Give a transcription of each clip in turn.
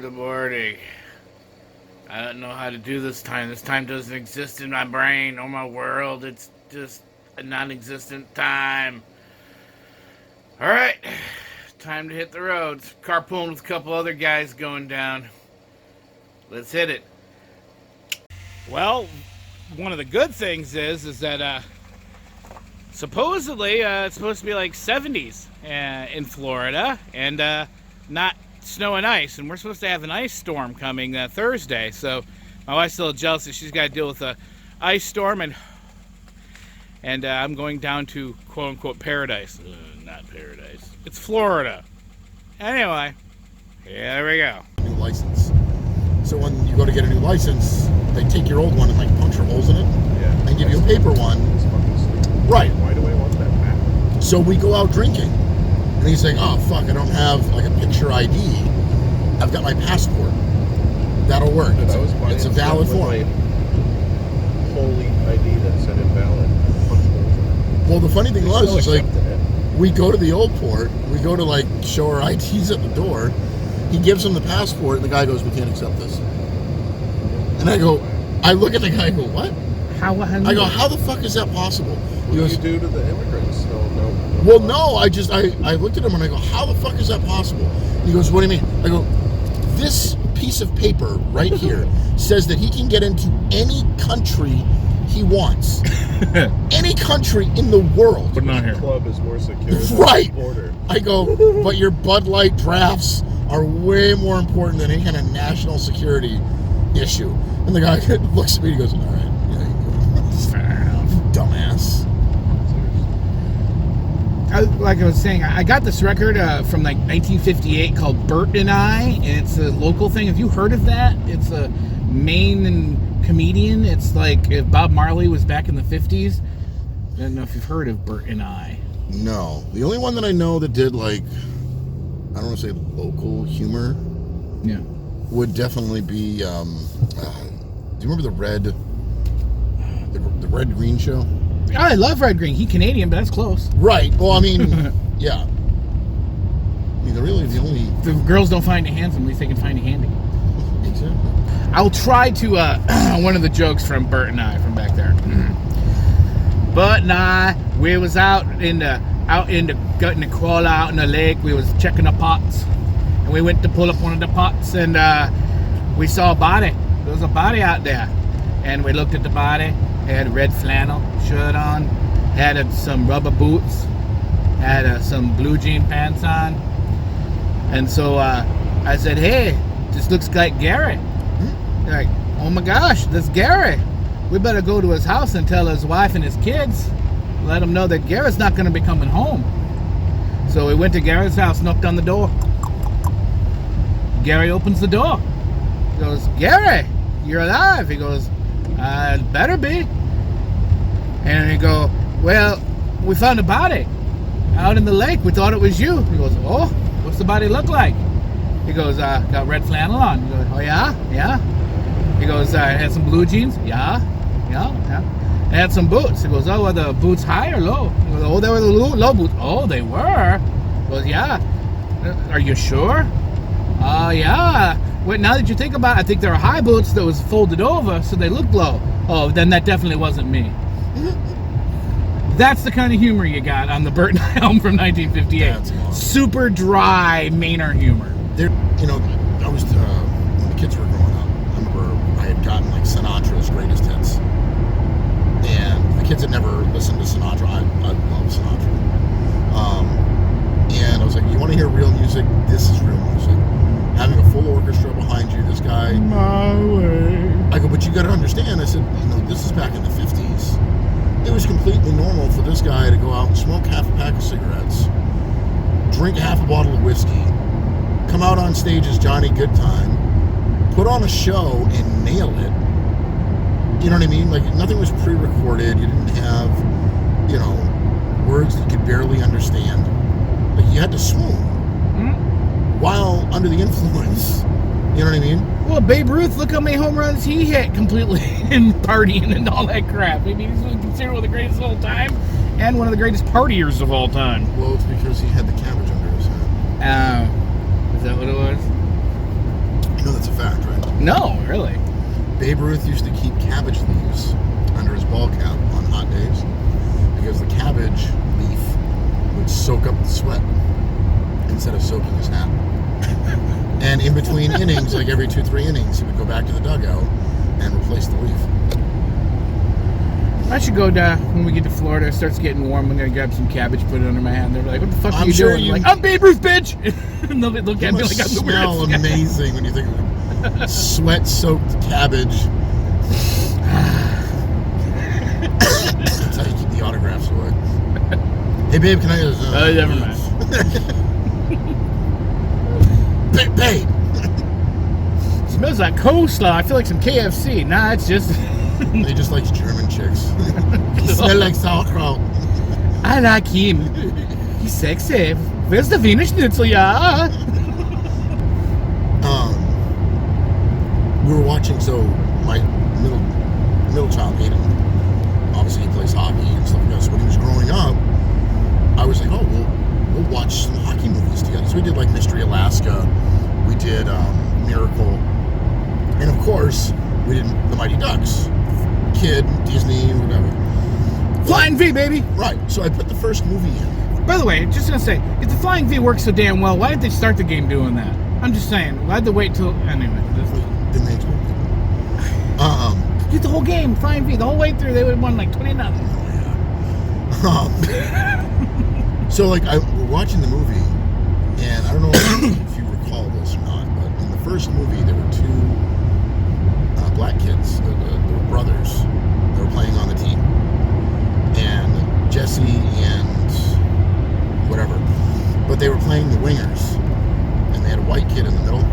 in the morning. I don't know how to do this time. This time doesn't exist in my brain or my world. It's just a non-existent time. Alright, time to hit the roads. Carpooling with a couple other guys going down. Let's hit it. Well, one of the good things is that supposedly it's supposed to be like 70s in Florida and not snow and ice, and we're supposed to have an ice storm coming Thursday. So my wife's a little jealous that she's got to deal with a ice storm, and I'm going down to quote unquote paradise. Not paradise. It's Florida. Anyway, here we go. New license. So when you go to get a new license, they take your old one and like puncture holes in it, and give you a paper one. Right. Why do I want that back? So we go out drinking, and he's like, "Oh fuck, I don't have like a picture ID. I've got my passport. That'll work. It's a valid form." Holy ID that said invalid. Well, the funny thing was, is like, we go to the old port, we go to like show our IDs at the door. He gives him the passport, and the guy goes, "We can't accept this." And I look at the guy and go, "What?" I go, "How the fuck is that possible?" What do you do to the immigrants? No. Well, no, I looked at him and I go, "How the fuck is that possible?" He goes, "What do you mean?" I go, "This piece of paper right here says that he can get into any country he wants." Any country in the world. But not here. The club is more secure than Right. the border. I go, "But your Bud Light drafts are way more important than any kind of national security issue." And the guy looks at me and he goes, "All right, yeah, you go." Fair enough. Dumbass. Like I was saying, I got this record from like 1958 called Bert and I, and it's a local thing. Have you heard of that? It's a Maine comedian. It's like if Bob Marley was back in the 50s. I don't know if you've heard of Bert and I. No. The only one that I know that did like, I don't want to say local humor, Yeah. would definitely be, do you remember the Red Green show? I love Red Green. He Canadian, but that's close. Right. Well, I mean, yeah. I mean, the only... If the girls don't find it handsome, at least they can find it handy. Exactly. I'll try to, one of the jokes from Bert and I from back there. Bert and I, we was out in the crawl out in the lake. We was checking the pots, and we went to pull up one of the pots, and we saw a body. There was a body out there, and we looked at the body. It had a red flannel shirt on, had some rubber boots, had some blue jean pants on, and so I said, "Hey, this looks like Gary." They're like, "Oh my gosh, that's Gary. We better go to his house and tell his wife and his kids, let them know that Gary's not going to be coming home." So we went to Gary's house, knocked on the door. Gary opens the door. He goes, "Gary, you're alive." He goes, "Better be." And he go, "Well, we found a body out in the lake. We thought it was you." He goes, "Oh, what's the body look like?" He goes, "Got red flannel on." He goes, "Oh yeah, yeah." He goes, "Had some blue jeans." "Yeah, yeah, yeah." "And had some boots." He goes, "Oh, were the boots high or low?" He goes, "Oh, they were the low boots." "Oh, they were?" He goes, "Yeah." "Are you sure?" "Yeah. Wait, now that you think about it, I think they were high boots that was folded over, so they looked low." "Oh, then that definitely wasn't me." That's the kind of humor you got on the Bert and I album from 1958. That's awesome. Super dry Mainer humor. There, I was, when the kids were growing up, I remember I had gotten like Sinatra's greatest hits. And the kids had never listened to Sinatra. I love Sinatra. And I was like, "You want to hear real music? This is real music. Having a full orchestra behind you, this guy." My way. I go, "But you got to understand," I said, "this is back in the 50s. It was completely normal for this guy to go out and smoke half a pack of cigarettes, drink half a bottle of whiskey, come out on stage as Johnny Goodtime, put on a show and nail it." You know what I mean? Like, nothing was pre-recorded. You didn't have, words that you could barely understand. Like, you had to swoon while under the influence. You know what I mean? Well, Babe Ruth, look how many home runs he hit completely in partying and all that crap. I mean, he's considered one of the greatest of all time and one of the greatest partiers of all time. Well, it's because he had the cabbage under his head. Is that what it was? Babe Ruth used to keep cabbage leaves under his ball cap on hot days because the cabbage leaf would soak up the sweat instead of soaking his hat. And in between innings, like every 2-3 innings, he would go back to the dugout and replace the leaf. I should go down when we get to Florida. It starts getting warm. I'm gonna grab some cabbage, put it under my hat. And they're like, "What the fuck are I'm you sure doing?" you- I'm like, "I'm Babe Ruth, bitch." And they'll look at me Must like I'm the smell weirdest guy. amazing when you think of it. Sweat-soaked cabbage. That's how you keep the autographs away. Hey, babe, can I? Oh, never mind. Babe. Smells like coleslaw. I feel like some KFC. Nah, it's just. They just like German chicks. You smell like sauerkraut. I like him. He's sexy. Where's the Wiener Schnitzel, yeah? We were watching, so my middle child, Aiden, obviously he plays hockey and stuff like that. So when he was growing up, I was like, oh, we'll watch some hockey movies together. So we did like Mystery Alaska, we did Miracle, and of course we did The Mighty Ducks. Kid, Disney, whatever. Flying V, baby. Right. So I put the first movie in. By the way, just gonna say, if the Flying V works so damn well, why did they start the game doing that? I'm just saying, why'd they wait till anyway? Didn't they explain it? Get the whole game, Flying V, the whole way through, they would have won like 20-0. So like we're watching the movie, and I don't know if you recall this or not, but in the first movie there were two black kids, they were brothers, they were playing on the team, and Jesse and whatever, but they were playing the wingers, and they had a white kid in the middle,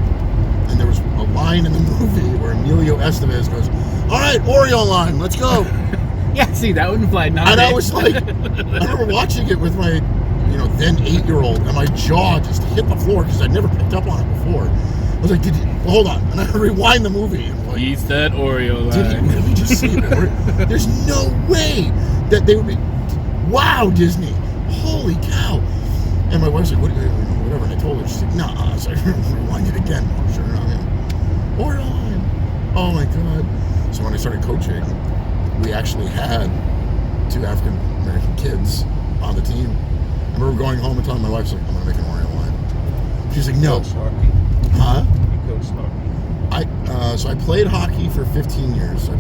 and there was a line in the movie where Emilio Estevez goes, "All right, Oreo line, let's go." Yeah, see, that wouldn't fly nowadays. And I was like, I remember watching it with my, then 8-year-old, and my jaw just hit the floor because I'd never picked up on it before. I was like, hold on, and I rewind the movie. And I'm like, He's that Oreo line. did he really just say Oreo? There's no way that they would be. Wow, Disney, holy cow! And my wife's like, whatever. And I told her, she's like, nah. So I rewind it again. I'm sure not. Oreo line. Oh my god! So when I started coaching, we actually had 2 African American kids on the team. I remember going home and telling my wife, like, I'm going to make an Oreo line. She's like, no. Coach hockey. Huh? You coached hockey. So I played hockey for 15 years. I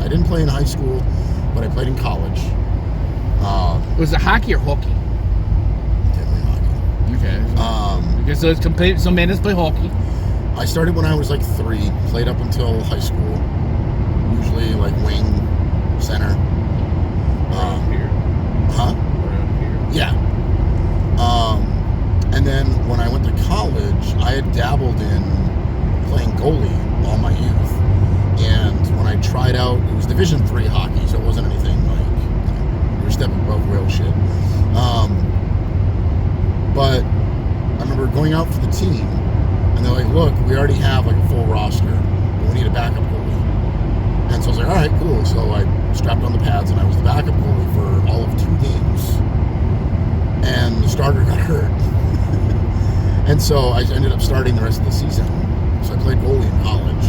didn't play in high school, but I played in college. Was it hockey or hockey? Definitely hockey. Okay. Because some men play hockey. I started when I was like 3, played up until high school. Usually like wing, center. Around here. Huh? Around here. Yeah. And then when I went to college, I had dabbled in playing goalie all my youth. And when I tried out, it was Division III hockey, so it wasn't anything like, you were stepping above real shit. But I remember going out for the team, and they're like, look, we already have like a full roster, but we need a backup goalie. And so I was like, all right, cool. So I strapped on the pads, and I was the backup goalie for all of 2 games. And the starter got hurt. And so I ended up starting the rest of the season. So I played goalie in college.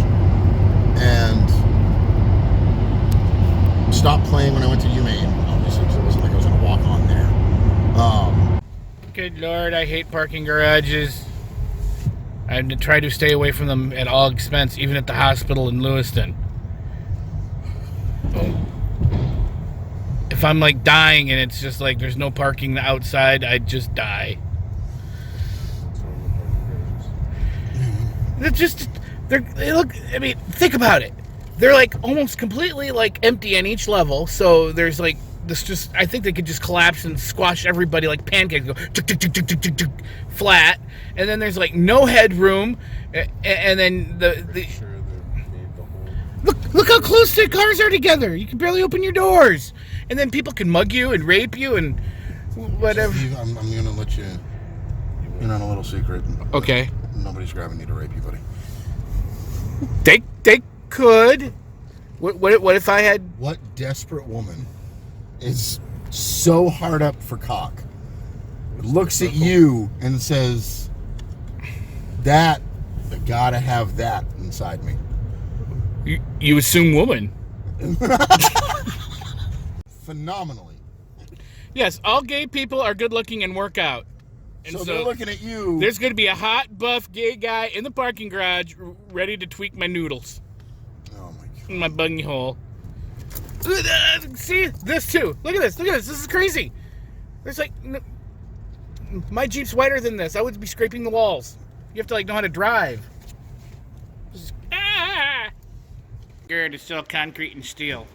And stopped playing when I went to UMaine, obviously, because it wasn't like I was going to walk on there. Good Lord, I hate parking garages. I try to stay away from them at all expense, even at the hospital in Lewiston. If I'm like dying and it's just like there's no parking outside, I'd just die. They're just, they look, I mean, think about it. They're like almost completely like empty on each level. So there's like this just, I think they could just collapse and squash everybody like pancakes, go tuk, tuk, tuk, tuk, tuk, tuk, tuk, flat. And then there's like no headroom. And then the Sure, they made the whole. look how close the cars are together. You can barely open your doors. And then people can mug you and rape you and whatever. Steve, I'm going to let you in on a little secret. Okay. Nobody's grabbing you to rape you, buddy. They could. What if I had? What desperate woman is so hard up for cock, looks at you and says, I gotta have that inside me. You assume woman. Phenomenally. Yes, all gay people are good looking and work out. And So they're looking at you. there's going to be a hot, buff, gay guy in the parking garage ready to tweak my noodles Oh my god. in my bungy hole. See? This too. Look at this. Look at this. This is crazy. There's like... My Jeep's whiter than this. I would be scraping the walls. You have to like know how to drive. Good, it's still concrete and steel.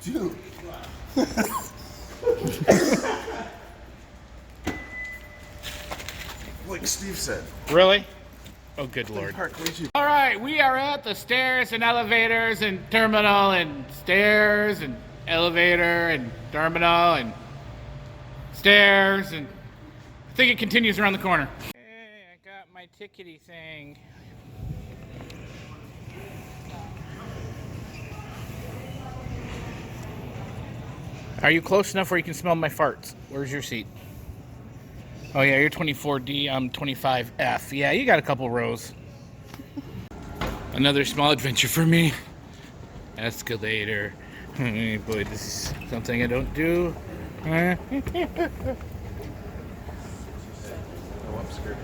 Dude. Like Steve said. Really? Oh, good lord. Park way too. All right, we are at the stairs and elevators and terminal and stairs and elevator and terminal and stairs and I think it continues around the corner. Hey, I got my tickety thing. Are you close enough where you can smell my farts? Where's your seat? Oh yeah, you're 24D, I'm 25F. Yeah, you got a couple rows. Another small adventure for me. Escalator. Boy, this is something I don't do. Oh, I'm scared.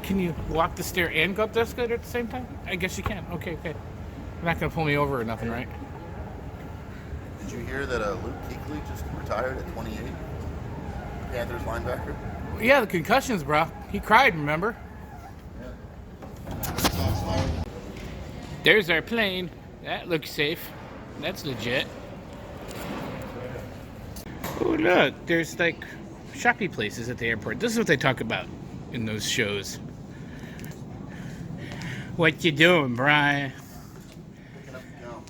Can you walk the stair and go up the escalator at the same time? I guess you can. Okay, okay. You're not gonna pull me over or nothing, right? Did you hear that Luke Kuechly just retired at 28? Panthers linebacker. Yeah, the concussions, bro. He cried, remember? There's our plane. That looks safe. That's legit. Oh, look. There's like shoppy places at the airport. This is what they talk about in those shows. What you doing, Brian? Picking up the gum.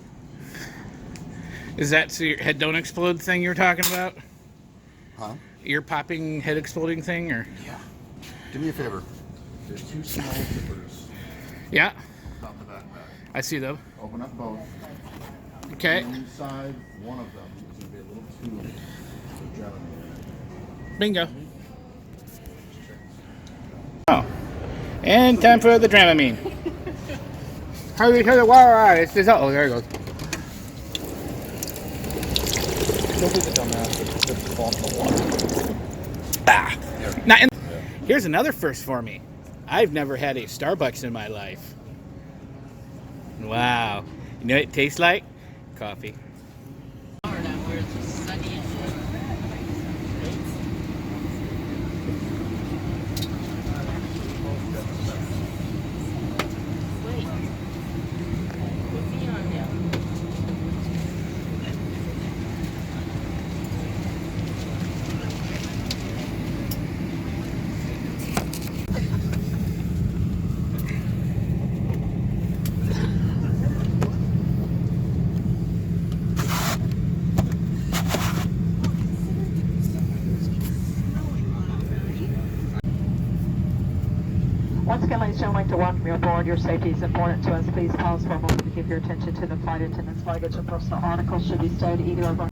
Is that so your head don't explode thing you were talking about? Huh? Ear popping, head exploding thing, or? Yeah. Do me a favor. There's two small zippers Yeah, on the backpack. I see them. Open up both. Okay. Inside one of them is going to be a little tube for Dramamine. Bingo. Oh. And time for the Dramamine. How do you turn the wire on? It says, oh, there it goes. Don't be the dumbass that just fall in the water. Ah. Not in- Here's another first for me. I've never had a Starbucks in my life. Wow. You know what it tastes like? Coffee. Where it's sunny and wait. What's he on now? Once again, ladies and gentlemen, I'd like to welcome you aboard. Your safety is important to us. Please pause for a moment to give your attention to the flight attendant's luggage and personal articles should be stowed either of our...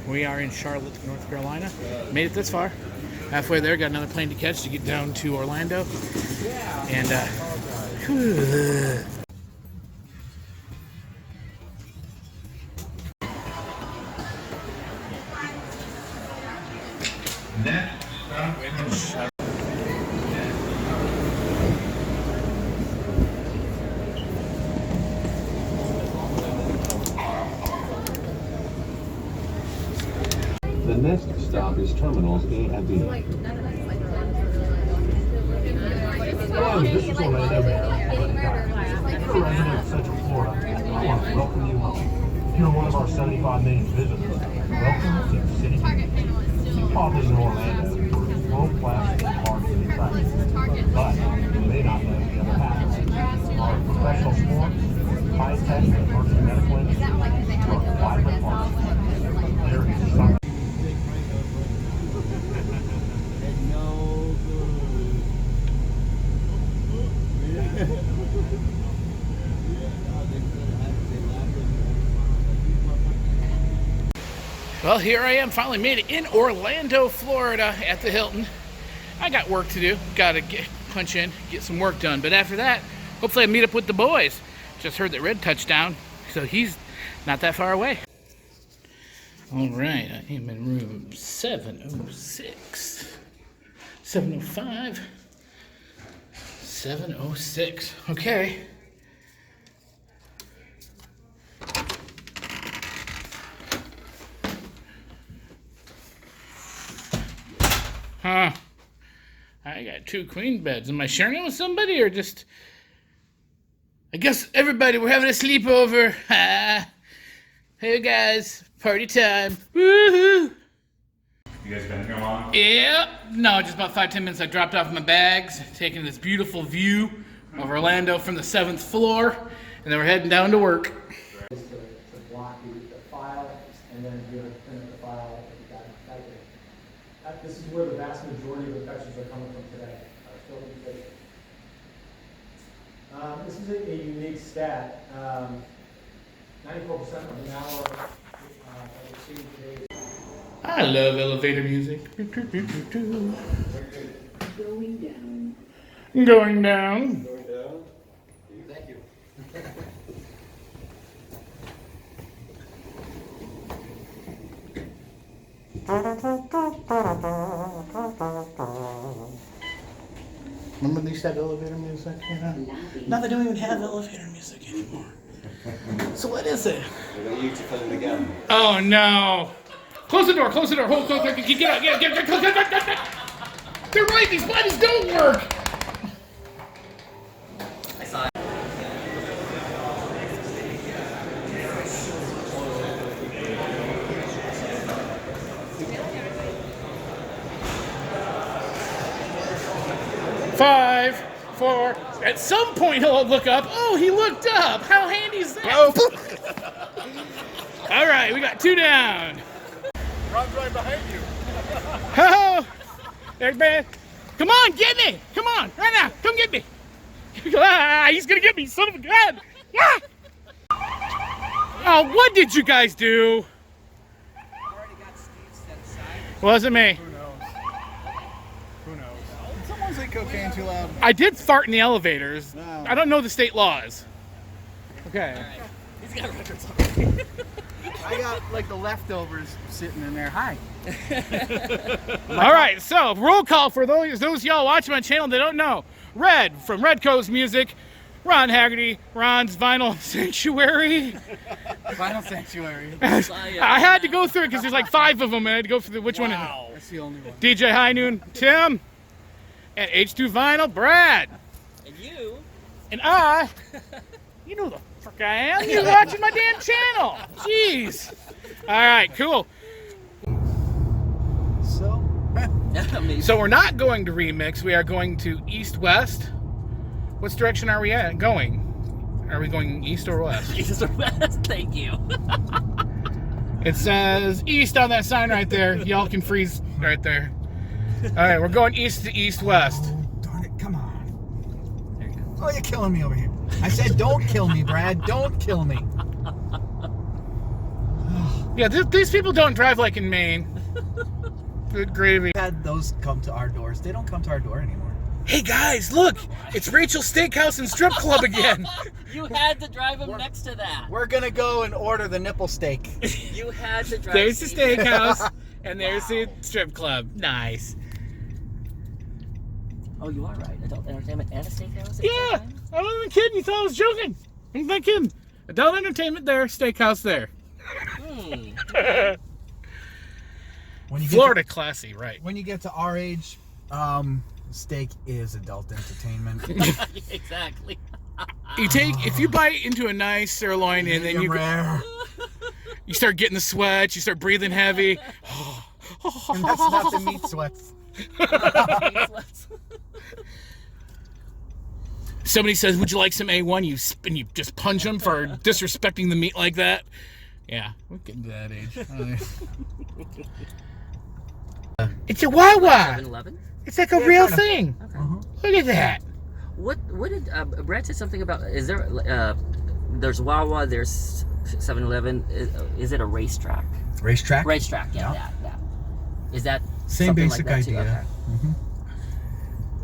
We are in Charlotte, North Carolina. Made it this far. Halfway there, got another plane to catch to get down to Orlando. And, The next stop is Terminals A and B. Hello, this is Orlando Mayor. If you're a resident of Central Florida, I want to welcome you home. If you're one of our 75 million visitors, welcome to the city. Sea Pop is in Orlando for world-class parks and attractions. But you may not know the other half. Our professional sports, high-tech and emerging medical industry, our vibrant parks. There is something. well, here I am, finally made it in Orlando, Florida at the Hilton. I got work to do. Gotta punch in, get some work done. But after that, hopefully I meet up with the boys. Just heard that Red touched down, so he's not that far away. All right, I am in room 706, 705, 706. Okay. Huh. I got 2 queen beds. Am I sharing it with somebody or just... I guess everybody, we're having a sleepover. Hey guys, party time. Woohoo! You guys been here long? Yeah. No, just about 5-10 minutes. I dropped off my bags, taking this beautiful view of Orlando from the 7th floor, and then we're heading down to work. To block the file and then be able to print up the file if you got infected. This is where the vast majority of infections are coming from today. Still infected. This is a unique stat. 94% of the hour that we're seeing today. I love elevator music. Going down. Going down. Thank you. Remember they used to have elevator music? Now they don't even have elevator music anymore. So what is it? Oh no! Close the door! Close the door! Hold! Get out! Get! They're right. These buttons don't work. I saw it. Five, 4. At some point he'll look up. Oh, he looked up. How handy is that? Oh. All right, we got 2 down. Ron's right behind you. Oh, there's man. Come on, get me. Come on, right now. Come get me. Ah, he's gonna get me, son of a gun. Ah! Oh, what did you guys do? Wasn't me. Who knows? Someone's like cocaine too loud. I did fart in the elevators. No. I don't know the state laws. Okay. He's got records on. I got like the leftovers sitting in there. Hi. All right, so roll call for those y'all watching my channel that don't know. Red from Red Coast Music, Ron Haggerty, Ron's Vinyl Sanctuary. Vinyl Sanctuary. I had to go through it because there's like 5 of them. I had to go through which one. That's the only one. DJ High Noon, Tim, and H2 Vinyl, Brad. And you? And I, you know the frick I am. You're watching my damn channel. Jeez. All right, cool. So we're not going to Remix. We are going to East-West. Which direction are we going? Are we going east or west? East or west? Thank you. It says east on that sign right there. Y'all can freeze right there. All right, we're going east to east-west. Oh, darn it, come on. There you go. Oh, you're killing me over here. I said don't kill me, Brad. Don't kill me. Yeah, these people don't drive like in Maine. Good gravy. Had those come to our doors. They don't come to our door anymore. Hey guys, look! It's Rachel's Steakhouse and Strip Club again. You had to drive him next to that. We're gonna go and order the nipple steak. You had to drive. There's the steakhouse, and there's the strip club. Nice. Oh, you are right. Adult entertainment and a steakhouse? at the Yeah, same time? I wasn't even kidding. You thought I was joking. I'm not kidding. Adult entertainment there, steakhouse there. When you Florida classy, right? When you get to our age, steak is adult entertainment. Exactly. If you bite into a nice sirloin and then you start getting the sweats, you start breathing heavy. And that's not the meat sweats. Somebody says, "Would you like some A1?" And you just punch them for disrespecting the meat like that. Yeah, we're getting to that age. It's a Wawa. 7-Eleven? It's like a real thing. Okay. Look at that. What did Brad said something about? Is there there's Wawa, there's 7-Eleven. Is it a racetrack? Racetrack? Racetrack, yeah. That. Is that Same something basic like that idea. Too? Okay. Mm-hmm.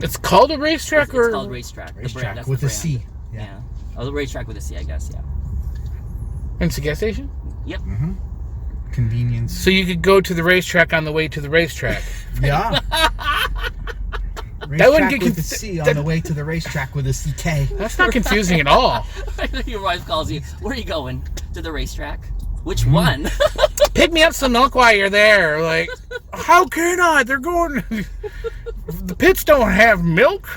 It's called a racetrack, It's or called racetrack. The brand, Racetrack that's with the a brand. C. Yeah. Oh, the racetrack with a C, I guess. Yeah. And it's a gas station. Yep. Mm-hmm. Convenience. So you could go to the racetrack on the way to the racetrack. Yeah. That wouldn't Racetrack get with a C on the way to the racetrack with a CK. That's not confusing at all. Your wife calls you. Where are you going? To the racetrack? Which one? Pick me up some milk while you're there. Like, how can I? They're going. The pits don't have milk.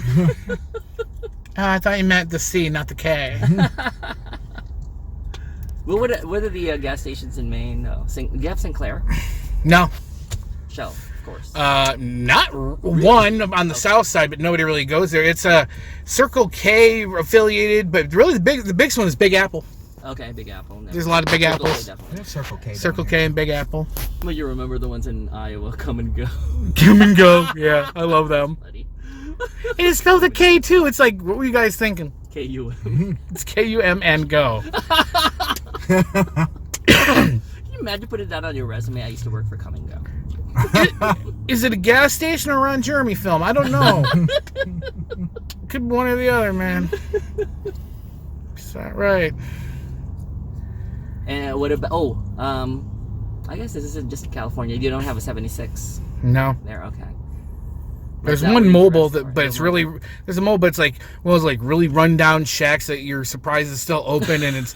I thought you meant the C, not the K. Well, what are the gas stations in Maine? Do you have Sinclair? No. Shell, of course. Not one on the south side, but nobody really goes there. It's a Circle K affiliated, but really the biggest one is Big Apple. Okay, Big Apple. No. There's a lot of Big Circle K, Apples. definitely. We have Circle K. Circle K and Big Apple. But you remember the ones in Iowa, Come and Go. Come and Go. Yeah, I love them. Buddy. And it spells a K too. It's like, what were you guys thinking? KUM. It's KUM and Go. Can you imagine putting that on your resume? I used to work for Come and Go. Is it a gas station or Ron Jeremy film? I don't know. Could be one or the other, man. Is that right? And what about? I guess this isn't just in California. You don't have a 76 No. there. Okay. There's That one would be mobile for us, that, but or it's no really mobile. there's a mobile. But it's like one of those like really rundown shacks that you're surprised is still open, and it's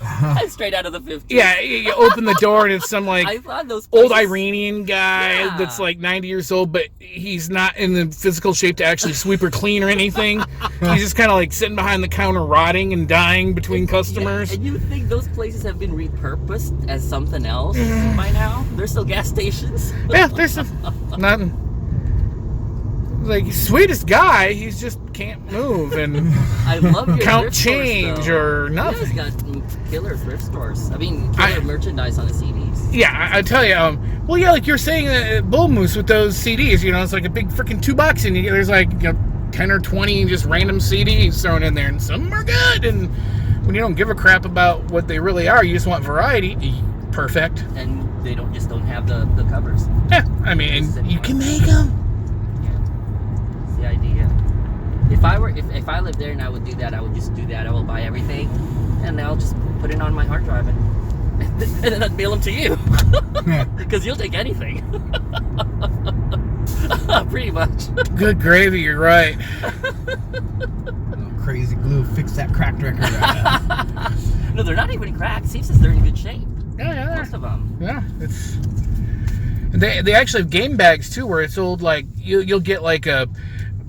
Straight out of the 50s. yeah. You open the door and it's some like I thought those old places- Iranian guy Yeah. that's like 90 years old, but he's not in the physical shape to actually sweep or clean or anything. He's just kind of like sitting behind the counter, rotting and dying between customers. Yeah, and you think those places have been repurposed as something else by now? They're still gas stations. Yeah, there's nothing. Like, sweetest guy, he's just can't move and I love your count thrift stores, change though. or nothing. You guys got killer thrift stores. I mean, killer merchandise on the CDs. Yeah, I tell you, well, yeah, like you're saying at Bull Moose with those CDs, you know, it's like a big freaking $2 and there's like, 10 or 20 just random CDs thrown in there, and some are good, and when you don't give a crap about what they really are, you just want variety, perfect. And they don't have the covers. Yeah, I mean, and you can make them. That's the idea. If I lived there and I would do that, I would just do that. I will buy everything, and I'll just put it on my hard drive, and then I'd mail them to you, because you'll take anything. Pretty much. Good gravy, you're right. Crazy glue, fix that cracked record. No, they're not even cracked. Steve says they're in good shape. Yeah. Most of them. Yeah, it's. They actually have game bags too, where it's old like you'll get like a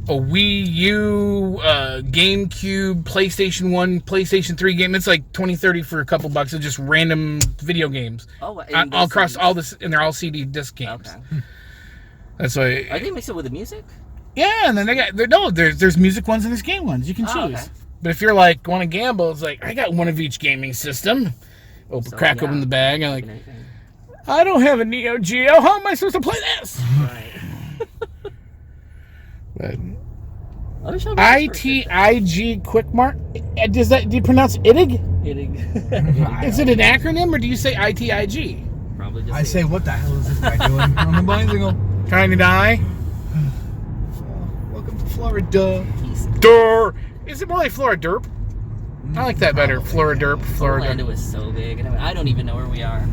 Wii U, GameCube, PlayStation 1, PlayStation 3 game. It's like $20-$30 for a couple bucks of just random video games. Oh, all across all this, and they're all CD disc games. Okay. That's why. Are they mixed it with the music? Yeah, and then there's music ones and there's game ones. You can choose. Okay. But if you're like want to gamble, it's like I got one of each gaming system. Crack open the bag. I'm like, I don't have a Neo Geo. How am I supposed to play this? Right. But ITIG Quick Mart. Do you pronounce ITIG? ITIG. Is it an acronym or do you say ITIG? Probably just. I say, what the hell is this guy doing on the bicycle? Trying to die? Welcome to Florida. Durr! Is it more like Florida Derp? I like that better. Florida Derp, Florida. Orlando is so big, and I don't even know where we are.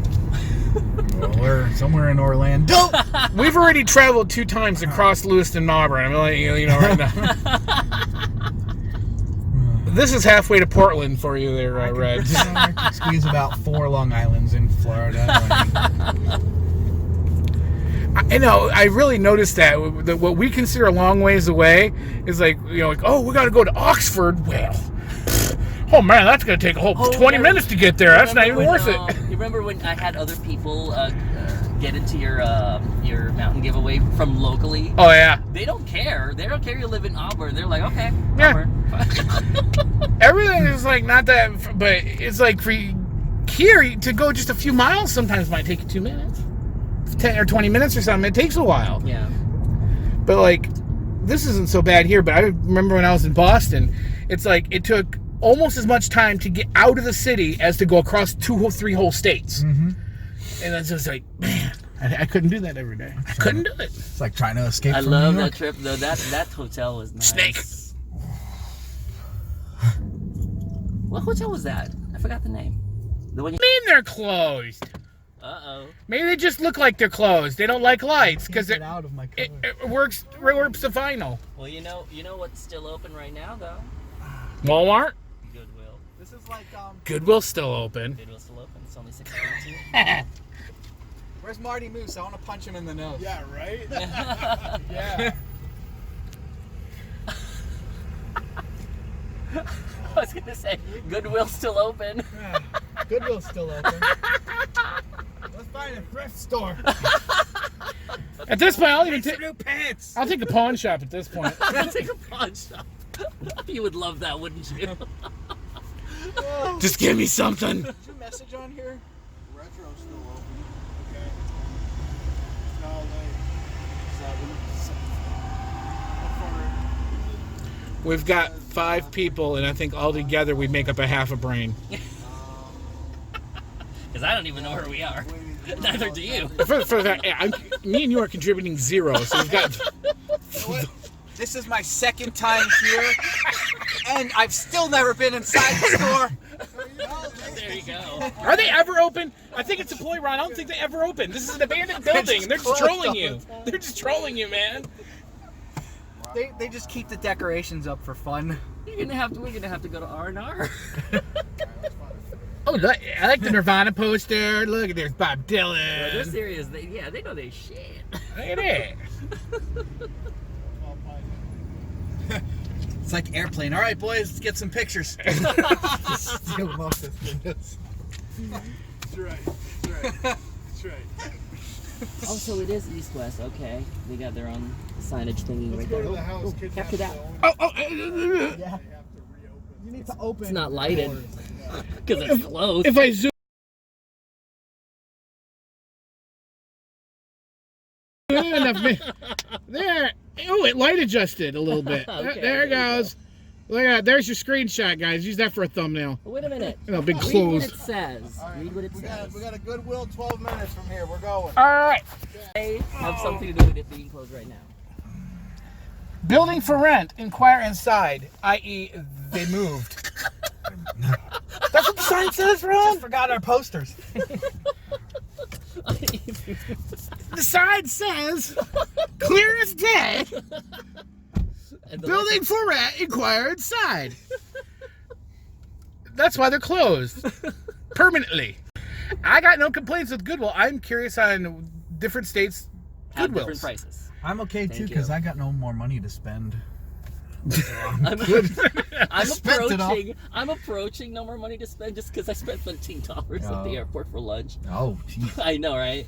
Well, we're somewhere in Orlando. We've already traveled 2 times across Lewiston, Auburn. I'm letting you know right now. This is halfway to Portland for you there, Red. I could squeeze about 4 Long Islands in Florida. I know. I really noticed that what we consider a long ways away is like, oh, we got to go to Oxford. Well, oh man, that's gonna take a whole 20 minutes to get there. That's not even worth it. You remember when I had other people get into your mountain giveaway from locally? Oh yeah. They don't care. They don't care you live in Auburn. They're like, okay, Yeah. Auburn. Everything is like not that, but it's like for here to go just a few miles sometimes might take you 2 minutes, 10 or 20 minutes or something. It takes a while. Yeah. But like, this isn't so bad here. But I remember when I was in Boston, it's like it took almost as much time to get out of the city as to go across 3 whole states. Mm-hmm. And it's just like, man, I couldn't do that every day. I couldn't do it. It's like trying to escape I from love New York. that trip though. That hotel was nice. Snake. What hotel was that? I forgot the name. The one you. I mean they're closed. Uh-oh. Maybe they just look like they're closed. They don't like lights because it out of my it works the final. Well, you know what's still open right now though. Walmart. Goodwill. This is like Goodwill's still open. Goodwill's still open. It's only 6:32. Where's Marty Moose? I want to punch him in the nose. Yeah, right? Yeah. I was gonna say Goodwill's still open. Goodwill's still open. Let's find a thrift store. At this point, I'll even take new pants. I'll take a pawn shop at this point. I'll take a pawn shop. You would love that, wouldn't you? Just give me something. Did you message on here? Retro's still open. Okay. Now like 7. We've got 5 people, and I think all together we make up a half a brain. Because I don't even know where we are. Neither do you. For that, me and you are contributing 0, so we've got. You know what? This is my 2nd time here, and I've still never been inside the store. There you go. Are they ever open? I think it's a ploy, Ron. I don't think they ever open. This is an abandoned building, and they're just trolling you. They're just trolling you, man. They just keep the decorations up for fun. We're gonna have to go to R&R. Oh, I like the Nirvana poster. Look, there's Bob Dylan. They're serious. They know their shit. Look at it. It's like Airplane. All right, boys, let's get some pictures. Steal them off this thing. That's right. That's right. Oh, so it is East West. Okay, they got their own signage thingy Let's right go there. to the house. Kids have Capture to that. own. Yeah. You need to open. It's not lighted because it's closed. If I zoom enough, there. Oh, it light adjusted a little bit. Okay, there it goes. Look at that. There's your screenshot, guys. Use that for a thumbnail. Wait a minute. You know, big Read what close. it says. Read what it says. We got a Goodwill 12 minutes from here. We're going. All right. They have something to do with it being closed right now. Building for rent. Inquire inside. I.e., they moved. That's what the sign says, Ron. Just forgot our posters. The sign says, clear as day. Building for rent. Inquire inside. That's why they're closed permanently. I got no complaints with Goodwill. I'm curious on different states' Have Goodwills. different prices. I'm okay too Thank because you. I got no more money to spend. I'm Spent it all. approaching no more money to spend just because I spent $15 at the airport for lunch. Oh, geez. I know, right?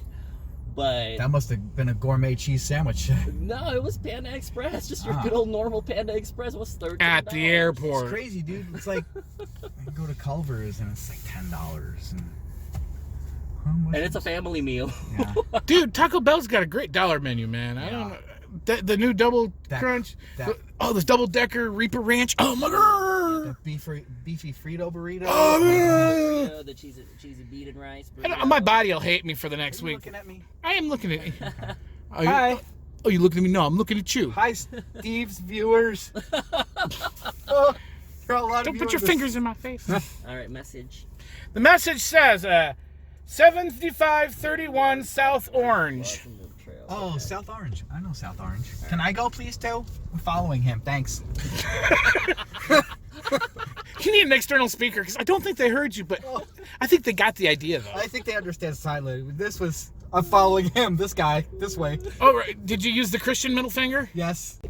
But That must have been a gourmet cheese sandwich. no, it was Panda Express. Just your good old normal Panda Express was $13. At the airport. It's crazy, dude. It's like I go to Culver's and it's like $10. And it's a family meal. Yeah. Dude, Taco Bell's got a great dollar menu, man. I don't know. the new double crunch. Oh, this double decker Reaper Ranch. Oh my god. The beefy Frito burrito. Oh, The cheesy beet and rice. my body will hate me for the next week. Looking at me? I am looking at you. Hi. Oh, you looking at me? No, I'm looking at you. Hi, Steve's viewers. Oh, there are a lot Don't of put your fingers in my face. All right, message. The message says 7531 South Orange. Oh, South Orange. I know South Orange. Can I go, please, too? I'm following him. Thanks. You need an external speaker because I don't think they heard you, but I think they got the idea, though. I think they understand sign language. I'm following him. This guy. This way. Oh, right. Did you use the Christian middle finger? Yes.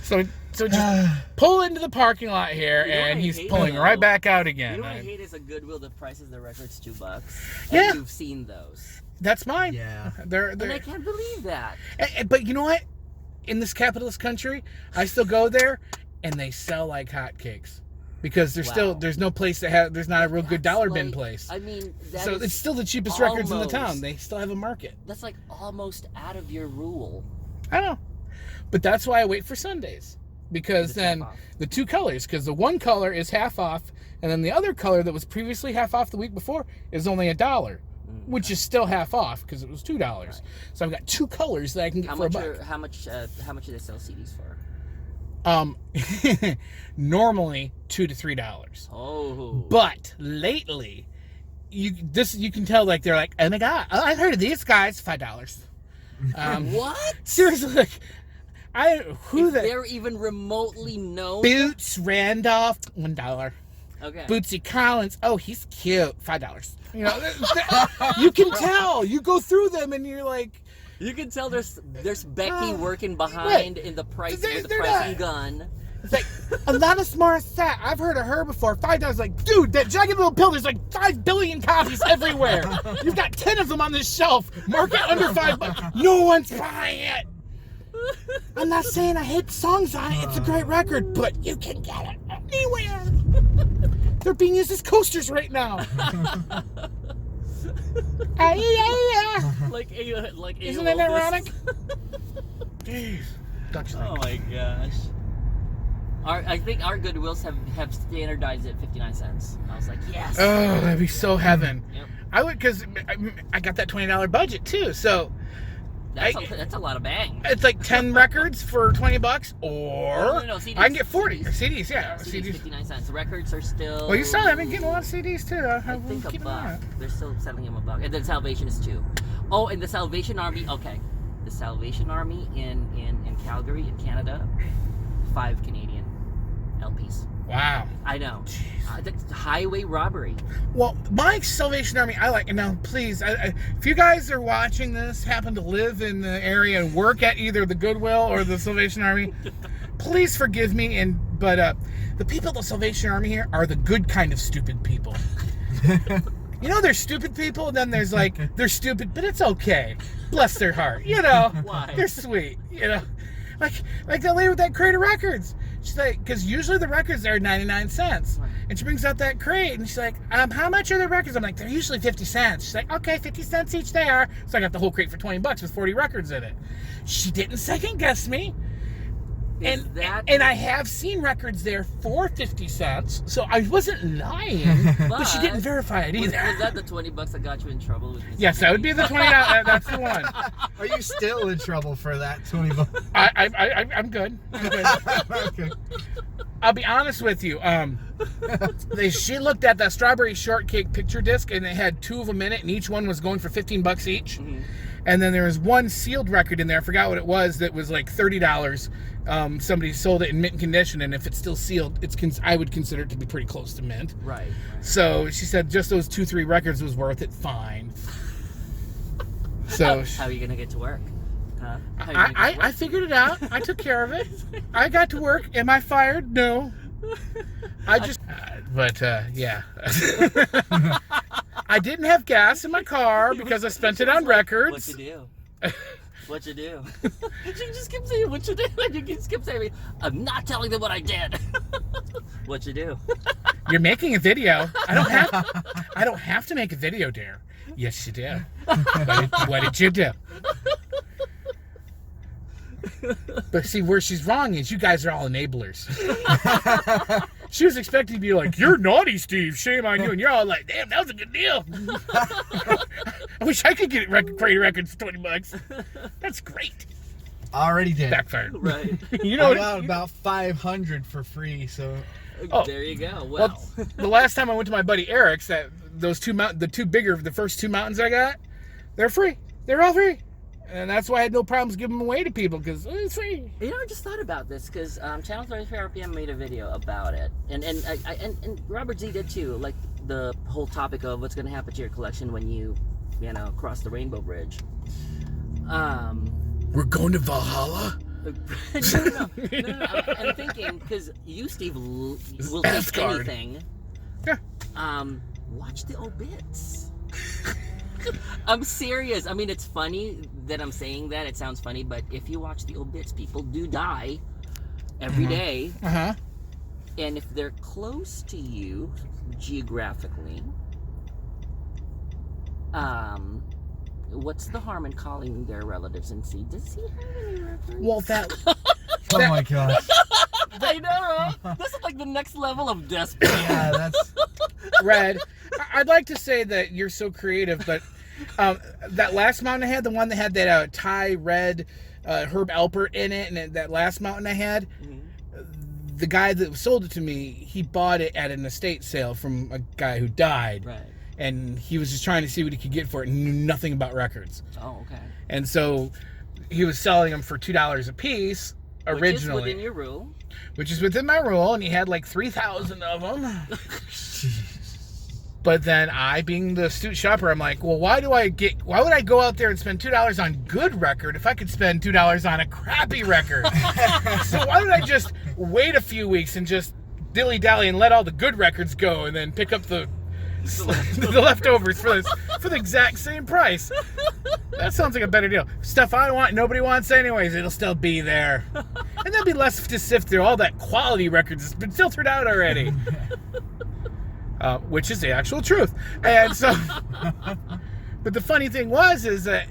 So just pull into the parking lot here, and he's pulling right back out again. You know what I hate is a Goodwill. The price of the record's $2. Yeah. You've seen those. That's mine. Yeah. And I can't believe that. But you know what? In this capitalist country, I still go there, and they sell like hotcakes. Because there's no place there's not a real good dollar bin place. I mean, so it's still the cheapest records in the town. They still have a market. That's like almost out of your rule. I know. But that's why I wait for Sundays. Because then the two colors, because the one color is half off, and then the other color that was previously half off the week before is only $1, which is still half off because it was $2. Right. So I've got two colors that I can get for $1. How much do they sell CDs for? Normally $2 to $3. Oh. But lately, you can tell like they're like, oh my god, I've heard of these guys, $5. What? Seriously, they're even remotely known. Boots Randolph, $1. Okay. Bootsy Collins, oh he's cute, $5. You know, you can tell. You go through them and you're like. You can tell there's Becky working behind in the price with the pricing gun. It's like Alanis Morissette. I've heard of her before. $5. Like, dude, that Jagged Little Pill. There's like 5 billion copies everywhere. You've got 10 of them on this shelf. Mark it under $5. No one's buying it. I'm not saying I hate the songs on it. It's a great record, but you can get it anywhere. They're being used as coasters right now. Like isn't it ironic? Jeez. Oh my gosh. I think our Goodwills have standardized it 59 cents. I was like, yes. Oh, that'd be so heaven. Yep. I would, because I got that $20 budget too, so that's a lot of bang. It's like 10 records for $20, or no, CDs, I can get 40 CDs. Yeah, CDs 59 cents. Records are still. Well, you saw I've been getting a lot of CDs too. I think $1. They're still selling them $1, and then Salvation is $2. Oh, and the Salvation Army. Okay, the Salvation Army in Calgary, in Canada, 5 Canadian LPs. Wow. I know. That's highway robbery. Well, my Salvation Army, I like. Now, please, if you guys are watching this, happen to live in the area and work at either the Goodwill or the Salvation Army, please forgive me. But the people of the Salvation Army here are the good kind of stupid people. You know, there's stupid people, and then there's like, they're stupid, but it's okay. Bless their heart. You know, why? They're sweet. You know, like that lady with that crate of records. She's like, because usually the records are 99 cents. Right. And she brings out that crate, and she's like, how much are the records? I'm like, they're usually 50 cents. She's like, okay, 50 cents each they are. So I got the whole crate for $20 with 40 records in it. She didn't second guess me. And I have seen records there for 50 cents, so I wasn't lying, but she didn't verify it either. Was that the $20 that got you in trouble? With yes, that would be the $20. That's the one. Are you still in trouble for that $20? I'm good. I'm good. Okay. I'll be honest with you. She looked at that Strawberry Shortcake picture disc, and they had 2 of them in it, and each one was going for $15 each. Mm-hmm. And then there was one sealed record in there. I forgot what it was. That was like $30. Somebody sold it in mint condition, and if it's still sealed, I would consider it to be pretty close to mint. Right. So she said just those 2-3 records was worth it. Fine. So how are you gonna get to work? Huh? I figured it out. I took care of it. I got to work. Am I fired? No. I just. Yeah. I didn't have gas in my car because I spent it on records. What you do? What you do? You just kept saying what you do. You just kept saying, I'm not telling them what I did. What you do? You're making a video. I don't have to make a video, dear. Yes, you do. What did you do? But see, where she's wrong is you guys are all enablers. She was expecting to be like, "You're naughty, Steve. Shame on you." And you're all like, "Damn, that was a good deal." I wish I could get Crate Records for $20. That's great. Already did. Backfired. Right. You know I got about 500 for free, so. Oh, there you go. Well, the last time I went to my buddy Eric's, the first two mountains I got, they're free. They're all free. And that's why I had no problems giving them away to people, because it's free. you know, I just thought about this because Channel 33 RPM made a video about it, and Robert Z did too. Like the whole topic of what's going to happen to your collection when you cross the Rainbow Bridge. We're going to Valhalla? No. I'm thinking because you, Steve, will take Asgard. anything. Yeah. Watch the obits. I'm serious. I mean, it's funny that I'm saying that. It sounds funny, but if you watch the obits, people do die every day. Uh-huh. And if they're close to you geographically, what's the harm in calling their relatives and see, does he have any records? Well, that... Oh my gosh. I know, right? This is like the next level of desperate. Yeah, that's. Red, I'd like to say that you're so creative, but that last mountain I had, the one that had that Thai red Herb Alpert in it, and that last mountain I had, the guy that sold it to me, he bought it at an estate sale from a guy who died. Right. And he was just trying to see what he could get for it and knew nothing about records. Oh, okay. And so he was selling them for $2 a piece originally. Which is within your rule. Which is within my rule, and he had like 3,000 of them. But then I, being the astute shopper, I'm like, well, why would I go out there and spend $2 on good record if I could spend $2 on a crappy record? So why don't I just wait a few weeks and just dilly-dally and let all the good records go and then pick up the leftovers for the exact same price? That sounds like a better deal. Stuff I want, nobody wants anyways. It'll still be there. And there'll be less to sift through. All that quality records has been filtered out already. Which is the actual truth. And so, but the funny thing is that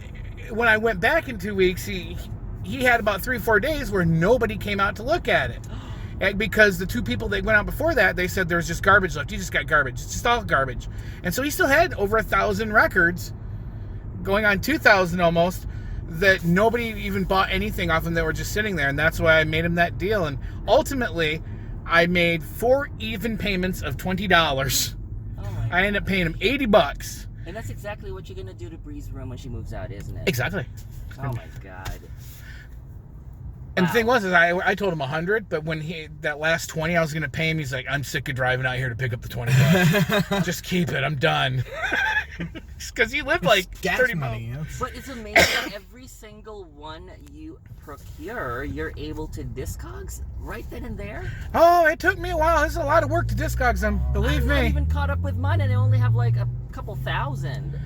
when I went back in 2 weeks, he had about 3-4 days where nobody came out to look at it. And because the two people that went out before that, they said there was just garbage left. You just got garbage. It's just all garbage. And so he still had over 1,000 records, going on 2,000 almost, that nobody even bought anything off them that were just sitting there. And that's why I made him that deal. And ultimately, I made 4 even payments of $20. I ended up paying him $80. And that's exactly what you're going to do to Bree's room when she moves out, isn't it? Exactly. Oh my God. And the thing was, I told him 100, but when that last 20 I was going to pay him, he's like, I'm sick of driving out here to pick up the $20. Just keep it. I'm done. Because he lived like gas 30 money. miles. But it's amazing that every single one you procure, you're able to Discogs right then and there. Oh, it took me a while. There's a lot of work to Discogs them. Believe I'm not me. even caught up with mine, and I only have like a couple thousand.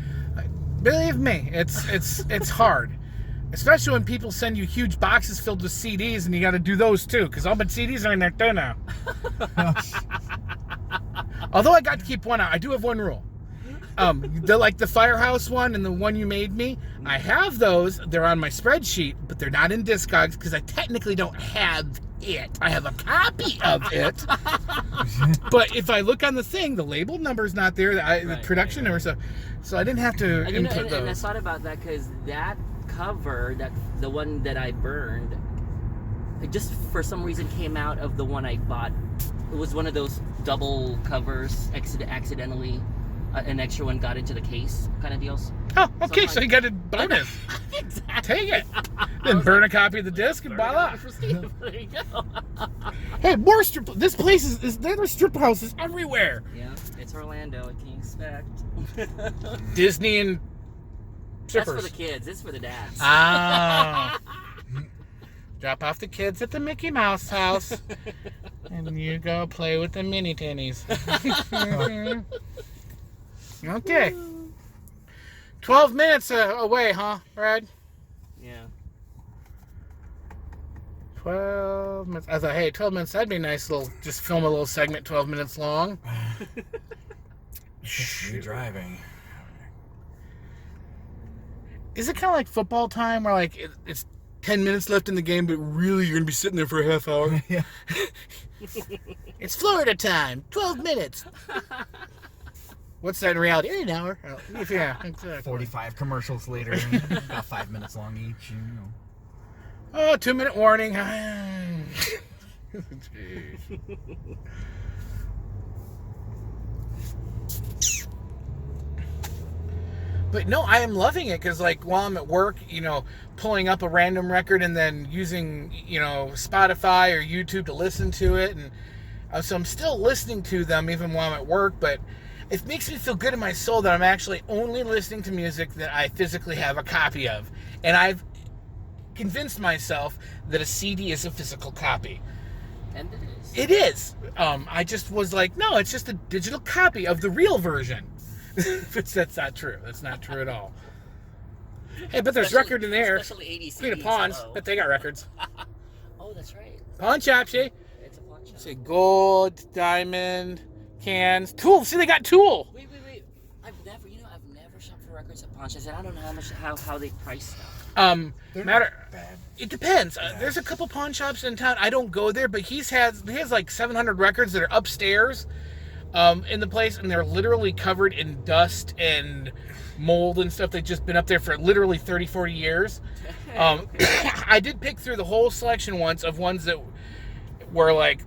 Believe me, it's hard. Especially when people send you huge boxes filled with CDs, and you got to do those too, because all my CDs are in there too now. Although I got to keep one out. I do have one rule. The Firehouse one and the one you made me, I have those. They're on my spreadsheet, but they're not in Discogs because I technically don't have it. I have a copy of it. But if I look on the thing, the label number's not there, the production number, so I didn't have to input those. And I thought about that because that cover, the one that I burned, it just for some reason came out of the one I bought. It was one of those double covers, accidentally an extra one got into the case kind of deals. Oh, okay, so you got a bonus. Exactly. Take it. Then burn a copy of the disc and voila. There you go. Hey, more strip. This place is there are strip houses everywhere. Yeah, it's Orlando. What can you expect? Disney and strippers. That's for the kids. It's for the dads. Ah. Drop off the kids at the Mickey Mouse house, and you go play with the mini tinnies. Okay. 12 minutes away, huh, Brad? Yeah. 12 minutes. I thought, hey, 12 minutes, that'd be a nice little, just film a little segment 12 minutes long. You're driving. Is it kind of like football time where, like, it's 10 minutes left in the game, but really you're going to be sitting there for a half hour. Yeah. It's Florida time, 12 minutes. What's that in reality? An hour. Oh, yeah, exactly. 45 commercials later, about 5 minutes long each. You know. Oh, 2-minute warning. But no, I am loving it because, like, while I'm at work, you know, pulling up a random record and then using, you know, Spotify or YouTube to listen to it, and so I'm still listening to them even while I'm at work. But it makes me feel good in my soul that I'm actually only listening to music that I physically have a copy of, and I've convinced myself that a CD is a physical copy. And it is. It is. I just was like, no, it's just a digital copy of the real version. That's not true. That's not true at all. Hey, but there's record in there. Especially 80s. Queen of Pawns, but they got records. Oh, that's right. Pawn shop, see? It's a pawn shop. Say gold, diamond, cans, Tool. See, they got Tool. Wait. I've never shopped for records at pawn shops, and I don't know how they price stuff. It depends. There's a couple pawn shops in town. I don't go there, but he has like 700 records that are upstairs in the place, and they're literally covered in dust and mold and stuff. They've just been up there for literally 30-40 years. I did pick through the whole selection once of ones that were like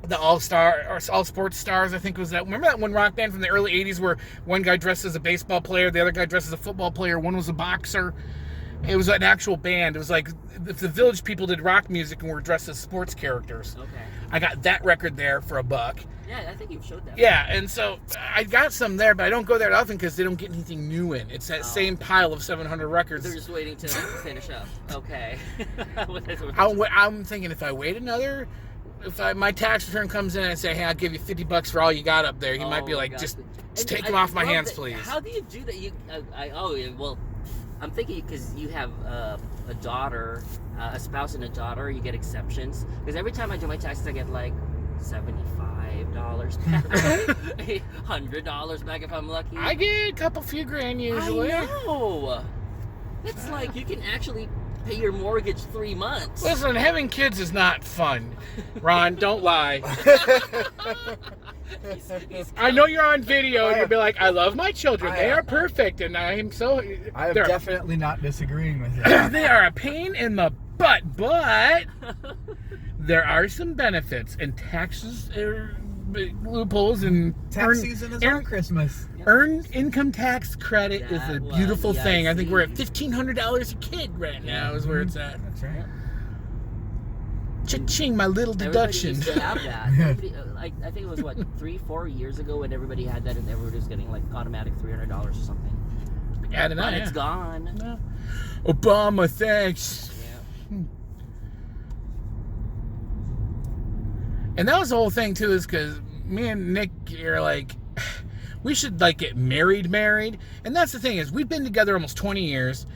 the All-Star or All Sports Stars, I think was that. Remember that one rock band from the early 80s where one guy dressed as a baseball player, the other guy dressed as a football player, one was a boxer? It was an actual band. It was like if the Village People did rock music and were dressed as sports characters. Okay. I got that record there for $1. Yeah, I think you've showed that. Yeah, and so I got some there, but I don't go there often because they don't get anything new in. It's that same pile of 700 records. They're just waiting to finish up. Okay. I'm thinking if I wait another, my tax return comes in and I say, hey, I'll give you $50 for all you got up there, he might be like, God. just take them off my hands, please. How do you do that? Well, I'm thinking because you have a daughter, a spouse and a daughter, you get exemptions. Because every time I do my taxes, I get like $75 back, $100 back if I'm lucky. I get a few grand usually. I know. It's like you can actually pay your mortgage 3 months. Listen, having kids is not fun. Ron, don't lie. I know you're on video and you'll be like, I love my children. They are perfect, and I am so... I am definitely not disagreeing with you. They are a pain in the butt, but there are some benefits, and taxes loopholes, and tax season is on Christmas. Earned income tax credit is a beautiful thing. I think we're at $1,500 a kid right now is where it's at. That's right. Cha-ching, my little deduction. Everybody used to have that. I think it was, 3-4 years ago when everybody had that and everybody was getting like automatic $300 or something. Yeah, but it's gone. No. Obama, thanks. Yeah. And that was the whole thing too, is because me and Nick are like, we should like get married. And that's the thing, is we've been together almost 20 years.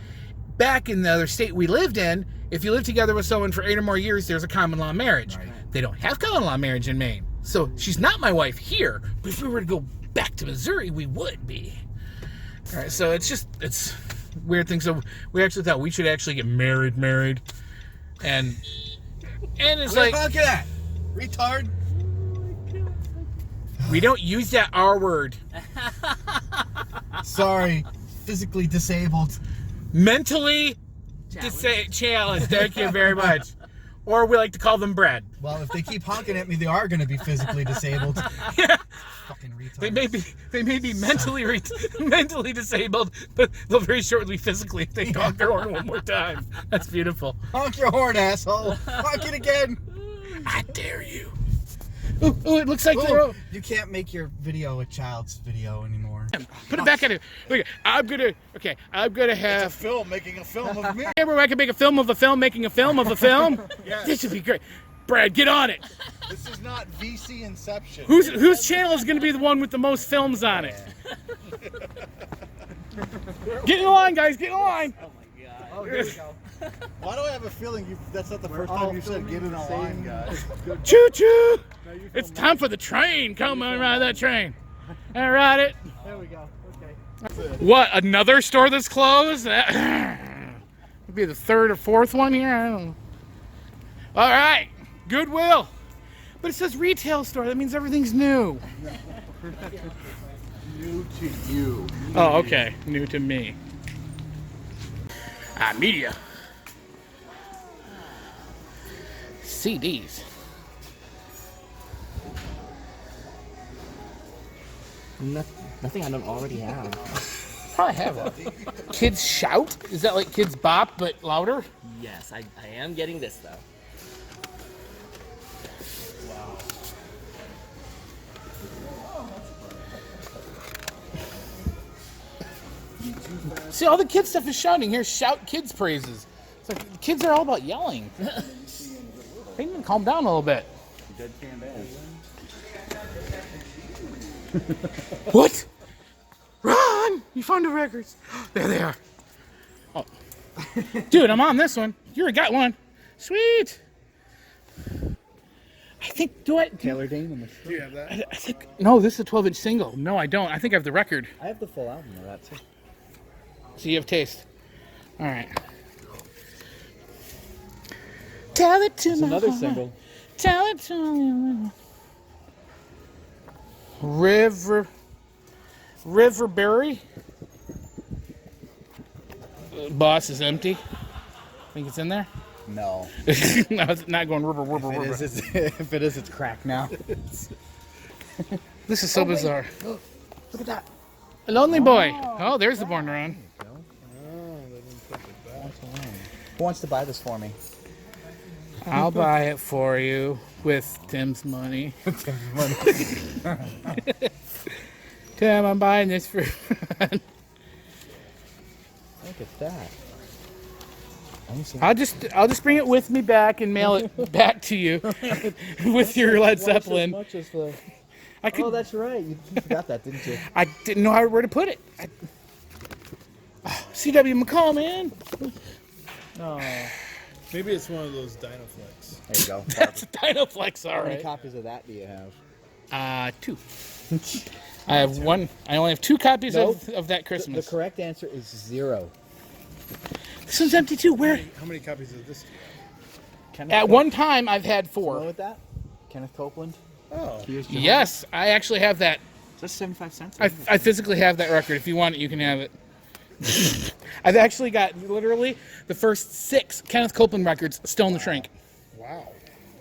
Back in the other state we lived in, if you live together with someone for 8 or more years, there's a common law marriage. Right. They don't have common law marriage in Maine. So she's not my wife here, but if we were to go back to Missouri, we would be. All right, so it's weird thing. So we actually thought we should actually get married. And it's like, look at that. Retard. We don't use that R word. Sorry, physically disabled. Mentally challenged. Thank you very much. Or we like to call them Brad. Well, if they keep honking at me, they are going to be physically disabled. Yeah. Fucking retards. They may be mentally disabled, but they'll very shortly physically if they honk their horn one more time. That's beautiful. Honk your horn, asshole. Honk it again. I dare you. Ooh, it looks like you can't make your video a child's video anymore. Put it back at it. Look, I'm gonna have It's a film making a film of me. Remember, I can make a film of a film making a film of a film. Yes. This would be great. Brad, get on it. This is not VC Inception. Whose channel is gonna be the one with the most films on it? Get in line, guys. Get in line. Oh my god. Oh, here we go. Why do I have a feeling that's not the first time you said get in a line, guys? Choo choo. It's time for the train. Come on, ride that train. All right, it. There we go. Okay. What? Another store that's closed? It'd be the third or fourth one here. I don't know. All right, Goodwill. But it says retail store. That means everything's new. New to you. Oh, okay. New to me. Media. CDs. Nothing I don't already have. Probably have one. Kids Shout? Is that like Kids Bop but louder? Yes, I am getting this though. See, all the kids stuff is shouting. Here's Shout Kids Praises. It's like kids are all about yelling. They need to calm down a little bit. Dead can band. What? Run! You found the records. There they are. Oh. Dude, I'm on this one. You already got one. Sweet. I think, Taylor Dane in the do you have that? I think, no, this is a 12-inch single. No, I don't. I think I have the record. I have the full album of that too. So you have taste. All right. Tell it to It's me. another single. Tell it to me. Riverberry. Boss is empty. Think it's in there? No. No, it's not going river. If it is, it's cracked now. This is so bizarre. Look at that. A lonely boy. Oh, there's the Born Around. Who wants to buy this for me? I'll buy it for you with Tim's money. Tim, I'm buying this for Look at that. I'll just bring it with me back and mail it back to you with your Led Zeppelin. Much as the... I could, Oh, that's right. You forgot that, didn't you? I didn't know where to put it. C.W. McCall, man. No. Maybe it's one of those Dynaflex. There you go. That's a Dynaflex, all How many right. copies of that do you have? 2. I have one. I only have 2 copies Nope. of that Christmas. The correct answer is 0. This one's empty too. Where? How many copies of this? At one time, I've had 4. Know with that? Kenneth Copeland? Oh. Yes, I actually have that. Is that 75 cents? I physically have that record. If you want it, you can have it. I've actually got literally the first 6 Kenneth Copeland records still in the shrink. Wow.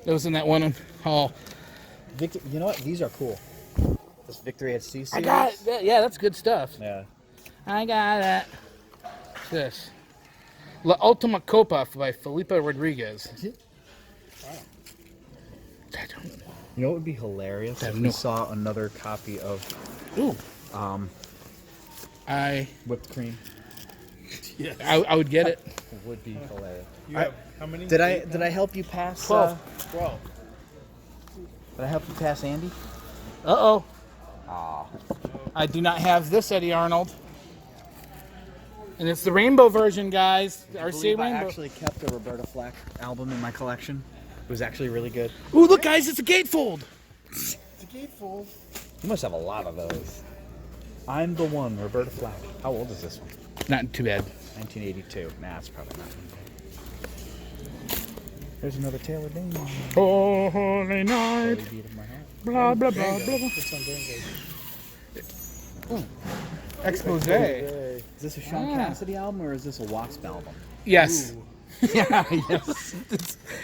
That was in that one hall. Victor, you know what? These are cool. This Victory at Sea series. I got it. Yeah, that's good stuff. Yeah. I got it. What's this? La Ultima Copa by Felipe Rodriguez. Wow. You know what would be hilarious if we saw another copy of whipped cream? Yes. I would get it. It would be hilarious. You have how many? Did I help you pass? 12. 12. Did I help you pass Andy? Uh-oh. Aw. I do not have this Eddie Arnold. And it's the rainbow version, guys. RCA I Rainbow. actually kept a Roberta Flack album in my collection. It was actually really good. Ooh, look, guys, it's a gatefold. It's a gatefold. You must have a lot of those. I'm the One, Roberta Flack. How old is this one? Not too bad. 1982. Nah, it's probably not. There's another Taylor Dane. Oh, holy night. Beat of my heart. Blah, blah, blah, blah. It's on Vanguard. Expose. Is this a Sean Cassidy album or is this a Wasp album? Yes. Yeah, yes.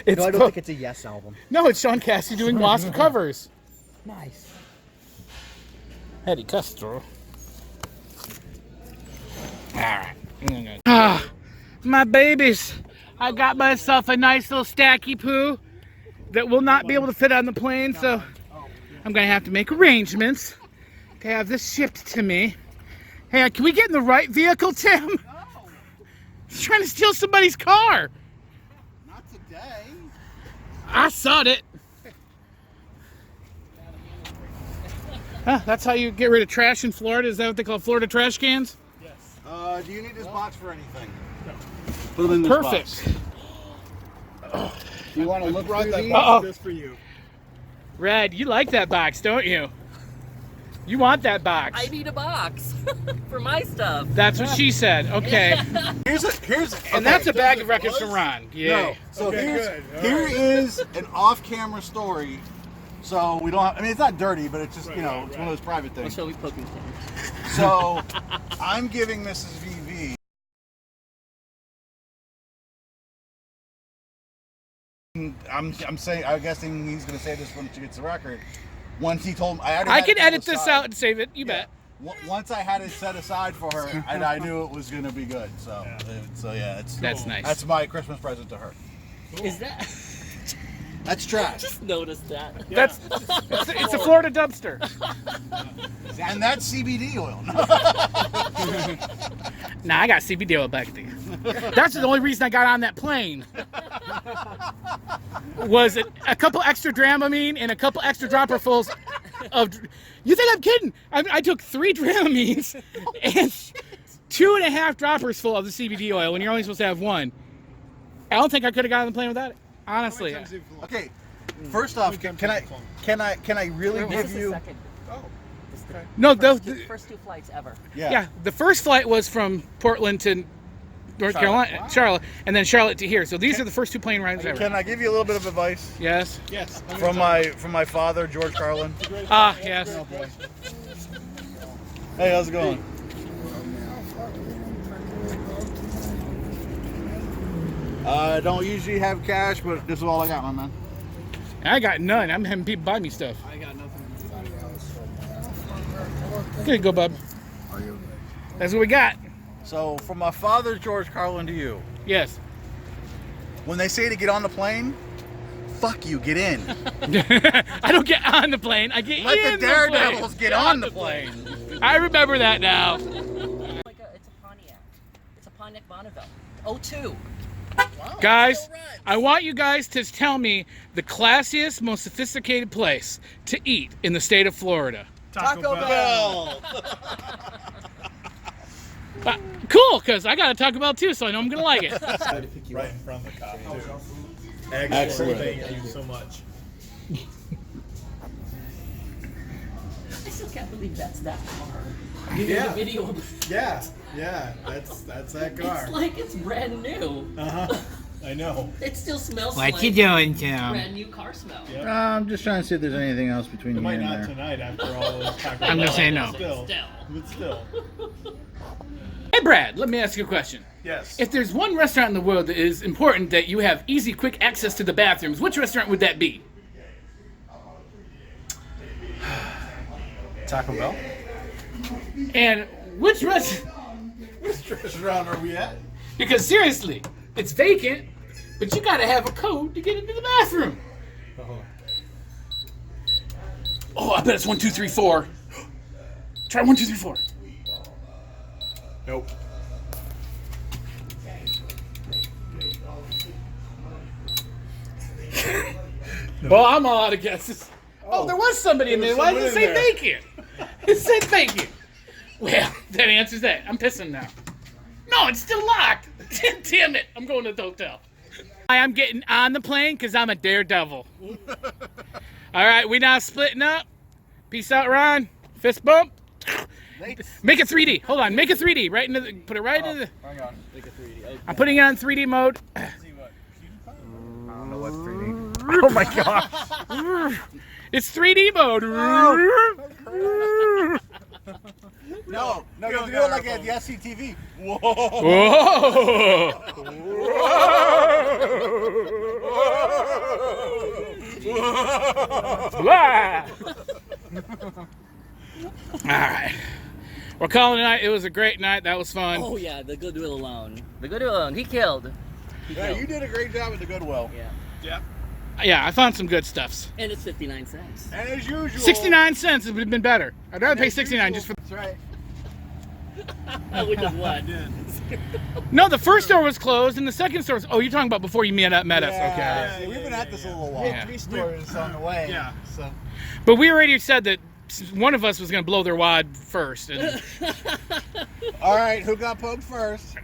It's No, I don't think it's a Yes album. No, it's Sean Cassidy doing Wasp covers. Nice. Eddie Castro. Alright. Ah, my babies. I got myself a nice little stacky poo that will not be able to fit on the plane, so I'm going to have to make arrangements to have this shipped to me. Hey, can we get in the right vehicle, Tim? No. He's trying to steal somebody's car. Not today. I saw it. Huh, that's how you get rid of trash in Florida? Is that what they call Florida trash cans? Yes. Do you need this box for anything? No. Put them in this Perfect. box. Do you want to look Brought through that these? box just for you. Red, you like that box, don't you? You want that box? I need a box for my stuff. That's what she said. Okay. And that's a bag of records from Ron. Yeah. No. So here is an off-camera story. So we don't have, I mean, it's not dirty, but it's just, you know, it's one of those private things. Shall we poke him? So I'm giving Mrs. VV I'm guessing he's going to say this when she gets the record. Once he told me, I can edit this out and save it. You bet. Once I had it set aside for her, and I knew it was going to be good. So yeah, that's nice. That's my Christmas present to her. Is that? That's trash. Just noticed that. That's it's a Florida dumpster. And that's CBD oil. Nah, I got CBD oil back there. That's the only reason I got on that plane. Was it a couple extra Dramamine and a couple extra dropperfuls of. You think I'm kidding? I took 3 Dramamines and 2.5 droppers full of the CBD oil when you're only supposed to have 1. I don't think I could have gotten on the plane without it. Honestly. Okay. First off, can I really give you? Okay. No, first 2 flights ever. Yeah. The first flight was from Portland to North Carolina, Charlotte, and then Charlotte to here. So these are the first 2 plane rides ever. Can I give you a little bit of advice? Yes. Yes. From my father, George Carlin. Ah, yes. Hey, how's it going? I don't usually have cash, but this is all I got, my man. I got none. I'm having people buy me stuff. I got nothing. Here you go, bub. That's what we got. So, from my father, George Carlin, to you. Yes. When they say to get on the plane, fuck you, get in. I don't get on the plane. I get Let in the Daredevils get on the plane. I remember that now. It's a Pontiac. It's a Pontiac Bonneville. 02. Wow, guys, I want you guys to tell me the classiest, most sophisticated place to eat in the state of Florida. Taco Bell. Cool, because I got a Taco Bell too, so I know I'm going to like it. Right in front of the cop, too. Excellent. Thank you so much. I still can't believe that's that car. Yeah. The video. Yeah, that's that car. It's like it's brand new. I know. It still smells What like you doing, Tim? brand new car smell. Yep. I'm just trying to see if there's anything else between It you might and not there. tonight after all those Taco I'm gonna Bell, say no. But still. Hey, Brad, let me ask you a question. Yes. If there's one restaurant in the world that is important that you have easy, quick access to the bathrooms, which restaurant would that be? Taco Bell? And which restaurant? Which restaurant are we at? Because seriously, it's vacant, but you gotta have a code to get into the bathroom. Oh, I bet it's 1, 2, 3, 4. Try 1, 2, 3, 4. Nope. Well, I'm all out of guesses. Oh, there was somebody in there. Why does it say vacant? It said vacant. Well, that answers that. I'm pissing now. No, it's still locked. Damn it. I'm going to the hotel. I'm getting on the plane because I'm a daredevil. All right, we now splitting up. Peace out, Ron. Fist bump. Make it 3D. Hold on. Make it 3D. Right into the. Put it right into the. Hang on. Make it 3D. Okay. I'm putting it on 3D mode. I don't know what's 3D. Oh my gosh. It's 3D mode. No, you have to do it like at the SCTV. Whoa. All right. We're calling it a night. It was a great night. That was fun. Oh yeah, the Goodwill alone. The Goodwill alone. He killed. Yeah, you did a great job at the Goodwill. Yeah. Yeah, I found some good stuffs. And it's 59 cents. And as usual. 69 cents would have been better. I'd rather pay 69 just for. That's right. Which is what? No, the first store was closed and the second store was. Oh, you're talking about before you met us. Okay. Yeah, we've been at this a little while. Yeah. 3 stores on the way. Yeah. So. But we already said that one of us was going to blow their wad first. And... All right, who got poked first?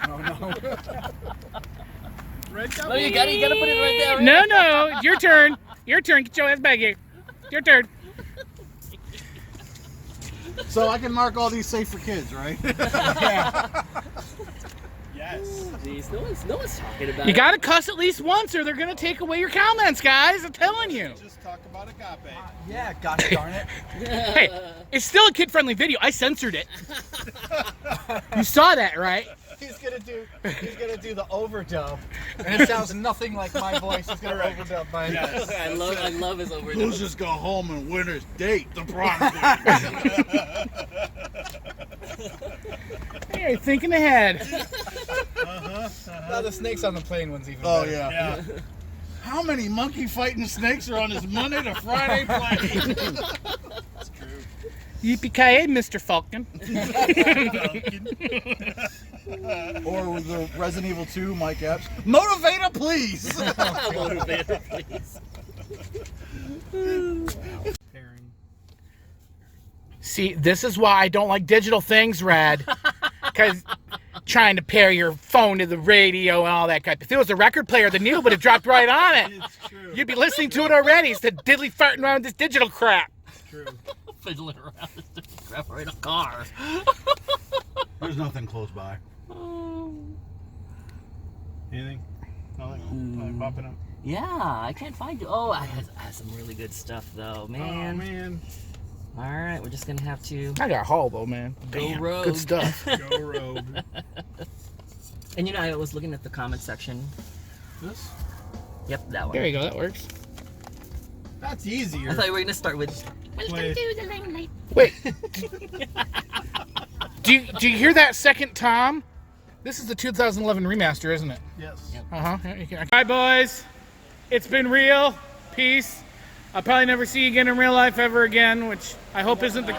Oh no. No, you gotta put it right there. Right? No, your turn. Your turn. Get your ass back here. Your turn. So I can mark all these safe for kids, right? Yes. Jeez, no one's talking about You it. gotta cuss at least once, or they're gonna take away your comments, guys. I'm telling you. Just talk about agape. Yeah, gosh darn it. Hey, it's still a kid-friendly video. I censored it. You saw that, right? He's gonna do the overdub, and it sounds nothing like my voice. He's gonna overdub mine. Yes. I love his overdub. Who's just go home and win his date? The prom Hey, you're thinking ahead. Now the snakes on the plane one's even Oh better. yeah. How many monkey fighting snakes are on his Monday to Friday plane? That's true. Yippee-ki-yay, Mr. Falcon. Or with the Resident Evil 2 Mike Epps. Motivator, please. Motivator, please. See, this is why I don't like digital things, Rad. Because trying to pair your phone to the radio and all that kind of. If it was a record player, the needle would have dropped right on it. It's true. You'd be listening to it already instead of diddly farting around this digital crap. It's true. Fiddling around this crap in a car. There's nothing close by. Anything? Nothing? Nothing popping up? Yeah, I can't find you. Oh, I had some really good stuff though, man. Oh, man. All right, we're just gonna have to I got a haul though, man. go Damn, rogue. good stuff. Go rogue. And you know, I was looking at the comment section. This? Yep, that one. There you go, that works. That's easier. I thought you were gonna start with. Wait. Wait. do you hear that second Tom? This is the 2011 remaster, isn't it? Yes. Yep. Uh-huh. Hi, boys. It's been real. Peace. I'll probably never see you again in real life ever again, which I hope isn't the...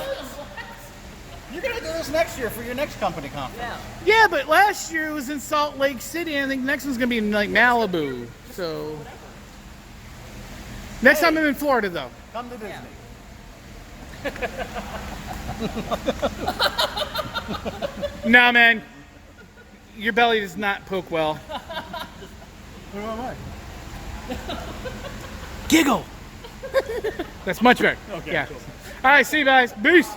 You're gonna do this next year for your next company conference. Yeah. Yeah, but last year it was in Salt Lake City, and I think next one's going to be in, like, Malibu. So... Next time I'm in Florida, though. Come to Disney. No, man. Your belly does not poke well. Who am I? Giggle! That's much better. Okay, Yeah. cool. All right, see you guys. Peace.